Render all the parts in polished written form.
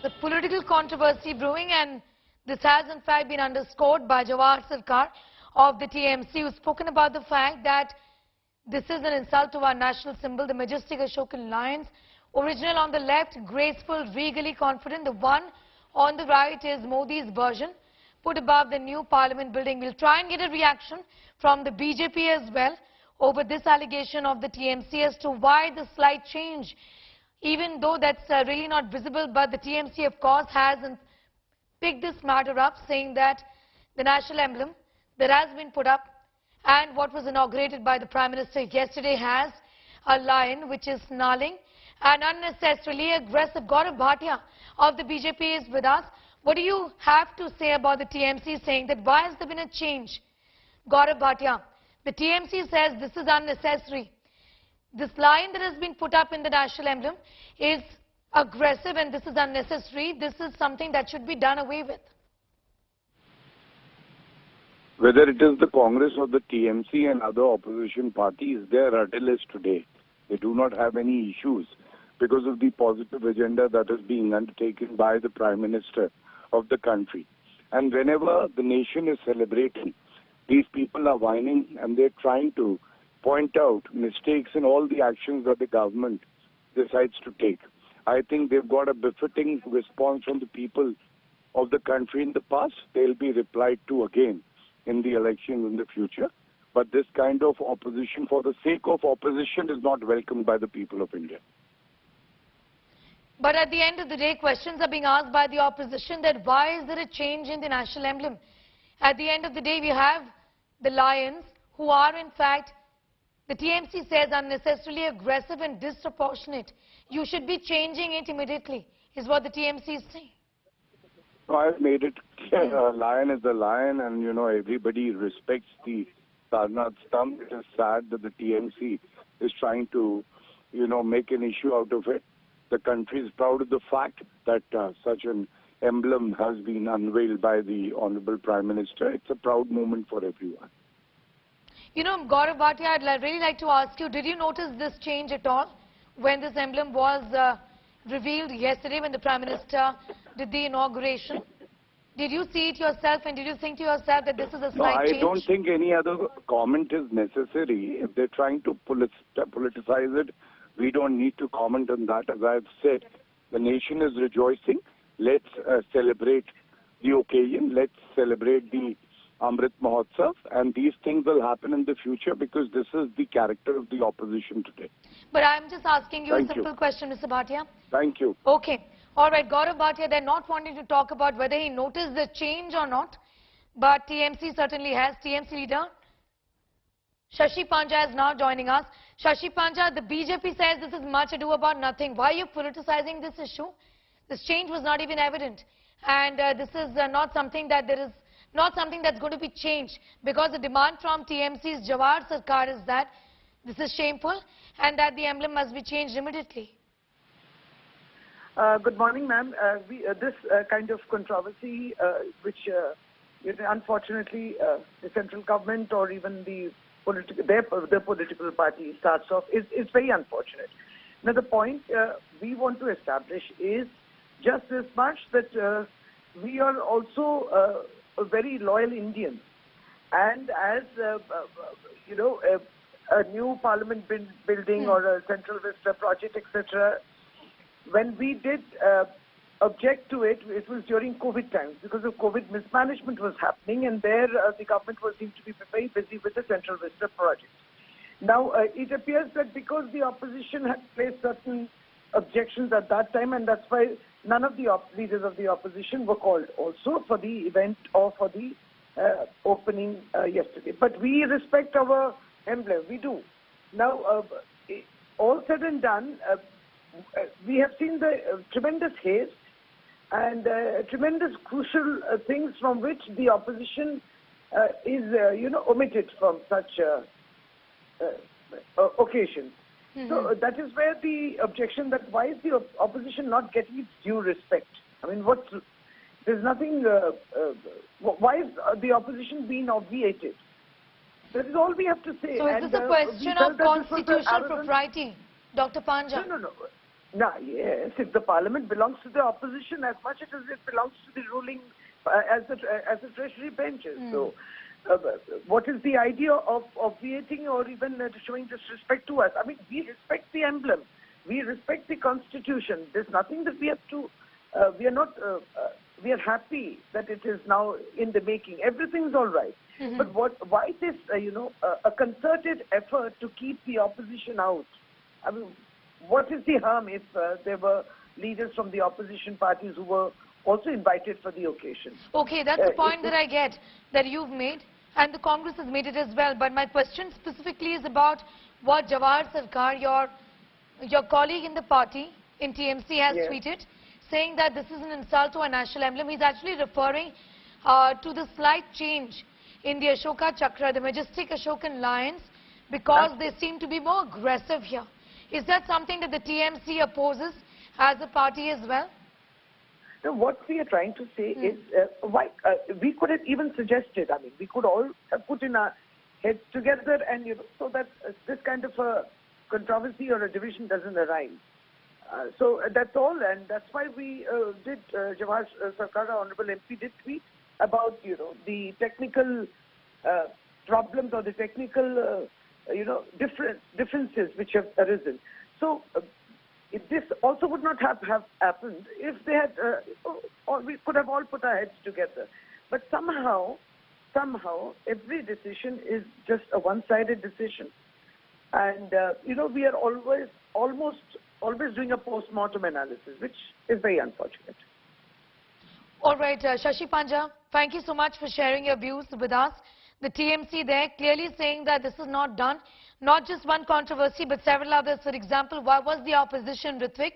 the political controversy brewing, and this has in fact been underscored by Jawahar Sarkar of the TMC, who's spoken about the fact that this is an insult to our national symbol, the majestic Ashokan lions, original on the left, graceful, regally confident. The one on the right is Modi's version, put above the new parliament building. We'll try and get a reaction from the BJP as well over this allegation of the TMC as to why the slight change, even though that's really not visible. But the TMC, of course, hasn't picked this matter up, saying that the national emblem that has been put up and what was inaugurated by the Prime Minister yesterday has a lion which is snarling and unnecessarily aggressive. Gaurav Bhatia of the BJP is with us. What do you have to say about the TMC saying that why has there been a change? Gaurav Bhatia, the TMC says this is unnecessary. This lion that has been put up in the national emblem is aggressive and this is unnecessary. This is something that should be done away with. Whether it is the Congress or the TMC and other opposition parties, they are rudderless today. They do not have any issues because of the positive agenda that is being undertaken by the Prime Minister of the country. And whenever the nation is celebrating, these people are whining and they're trying to point out mistakes in all the actions that the government decides to take. I think they've got a befitting response from the people of the country in the past. They'll be replied to again in the elections in the future. But this kind of opposition for the sake of opposition is not welcomed by the people of India. But at the end of the day, questions are being asked by the opposition that why is there a change in the national emblem? At the end of the day, we have the lions who are in fact, the TMC says, unnecessarily aggressive and disproportionate. You should be changing it immediately, is what the TMC is saying. No, I've made it clear. A lion is a lion, and everybody respects the Sarnath stump. It is sad that the TMC is trying to, make an issue out of it. The country is proud of the fact that such an emblem has been unveiled by the Honorable Prime Minister. It's a proud moment for everyone. Gaurav Bhatia, I'd really like to ask you, did you notice this change at all when this emblem was revealed yesterday when the Prime Minister did the inauguration? Did you see it yourself and did you think to yourself that this is a slight change? No, I don't think any other comment is necessary. If they're trying to politicize it, we don't need to comment on that. As I've said, the nation is rejoicing. Let's celebrate the occasion. Let's celebrate the Amrit Mahotsav, and these things will happen in the future because this is the character of the opposition today. But I'm just asking you a simple question, Mr. Bhatia. Thank you. Okay. All right, Gaurav Bhatia, they're not wanting to talk about whether he noticed the change or not, but TMC certainly has. TMC leader Shashi Panja is now joining us. Shashi Panja, the BJP says this is much ado about nothing. Why are you politicizing this issue? This change was not even evident, and this is not something that that's going to be changed, because the demand from TMC's Jawahar Sarkar is that this is shameful and that the emblem must be changed immediately. Good morning, ma'am. This kind of controversy, which unfortunately the central government or even the political party starts off, is very unfortunate. Now, the point we want to establish is just as much that we are also very loyal Indians, and as a new parliament building or a central vista project, etc. When we did object to it, it was during COVID times because of COVID mismanagement was happening, and there the government seemed to be very busy with the central vista project. Now it appears that because the opposition had placed certain objections at that time, and that's why none of the leaders of the opposition were called also for the event or for the opening yesterday. But we respect our emblem, we do. Now, all said and done, we have seen the tremendous haste and tremendous crucial things from which the opposition is, omitted from such occasions. So that is where the objection that why is the opposition not getting its due respect? I mean, there's nothing, why is the opposition being obviated? That is all we have to say. So is this a question of constitutional propriety, Dr. Panja? No. Nah, yes, if the parliament belongs to the opposition as much as it belongs to the ruling as the treasury benches. So, what is the idea of obviating or even showing disrespect to us? I mean, we respect the emblem, we respect the constitution. There's nothing that we have to. We are not. We are happy that it is now in the making. Everything's all right. But why this? A concerted effort to keep the opposition out? I mean, what is the harm if there were leaders from the opposition parties who were also invited for the occasion? Okay, that's the point that I get, that you've made, and the Congress has made it as well. But my question specifically is about what Jawahar Sarkar, your colleague in the party, in TMC, has tweeted, saying that this is an insult to our national emblem. He's actually referring to the slight change in the Ashoka Chakra, the majestic Ashokan lions, because they seem to be more aggressive here. Is that something that the TMC opposes as a party as well? No, what we are trying to say is why we could have even suggested. I mean, we could all have put in our heads together, and so that this kind of a controversy or a division doesn't arise. So that's all, and that's why we did. Jawahar Sarkar, our honourable MP, did tweet about the technical problems or the technical differences which have arisen. So this also would not have happened if they had, or we could have all put our heads together. But somehow, every decision is just a one-sided decision, and we are almost always doing a post-mortem analysis, which is very unfortunate. All right, Shashi Panja, thank you so much for sharing your views with us. The TMC there clearly saying that this is not done. Not just one controversy, but several others. For example, why was the opposition, Ritvik,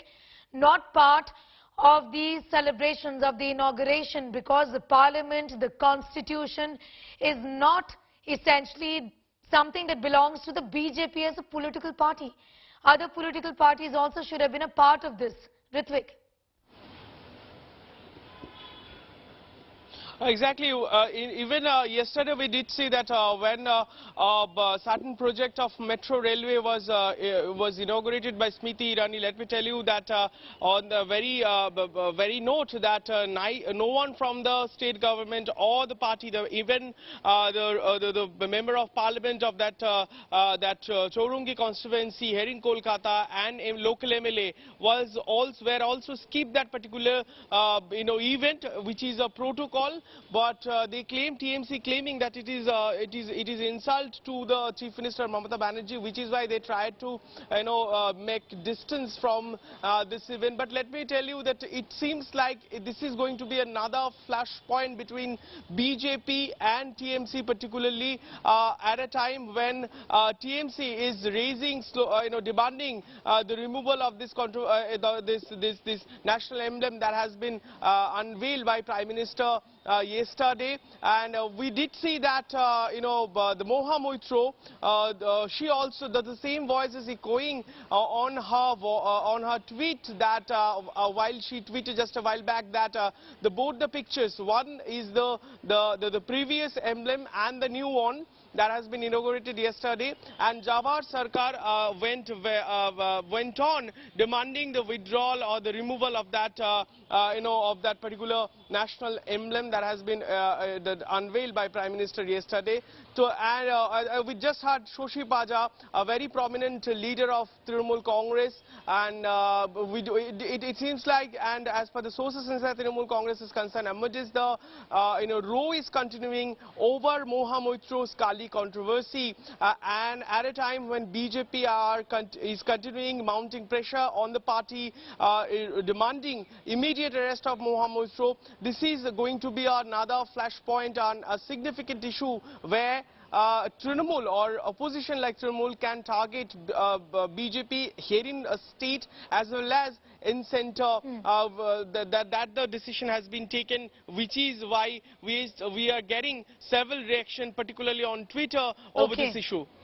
not part of the celebrations of the inauguration? Because the parliament, the constitution is not essentially something that belongs to the BJP as a political party. Other political parties also should have been a part of this. Ritvik. Exactly. Even yesterday we did see that when certain project of metro railway was inaugurated by Smriti Irani, let me tell you that on the very note that no one from the state government or the party, even the member of parliament of that Chaurungi constituency here in Kolkata and a local MLA were also skipped that particular event, which is a protocol. But they claim, TMC claiming that it is insult to the Chief Minister Mamata Banerjee, which is why they tried to make distance from this event. But let me tell you that it seems like this is going to be another flashpoint between BJP and TMC, particularly at a time when TMC is raising, demanding the removal of this national emblem that has been unveiled by Prime Minister yesterday. And we did see that the Moha Moitro, she also, the same voice is echoing on her tweet that while she tweeted just a while back that both the pictures, one is the previous emblem and the new one that has been inaugurated yesterday, and Jawahar Sarkar went on demanding the withdrawal or the removal of that of that particular national emblem that has been unveiled by Prime Minister yesterday. So, and we just heard Shashi Panja, a very prominent leader of Trinamool Congress, and it seems like, and as per the sources inside Trinamool Congress is concerned, amidst the row is continuing over Moha Moitro's Kali controversy, and at a time when BJP is continuing mounting pressure on the party, demanding immediate arrest of Moha Moitro. This is going to be another flashpoint on a significant issue where Trinamool or opposition like Trinamool can target BJP here in a state as well as in centre. That the decision has been taken, which is why we are getting several reactions, particularly on Twitter, over this issue.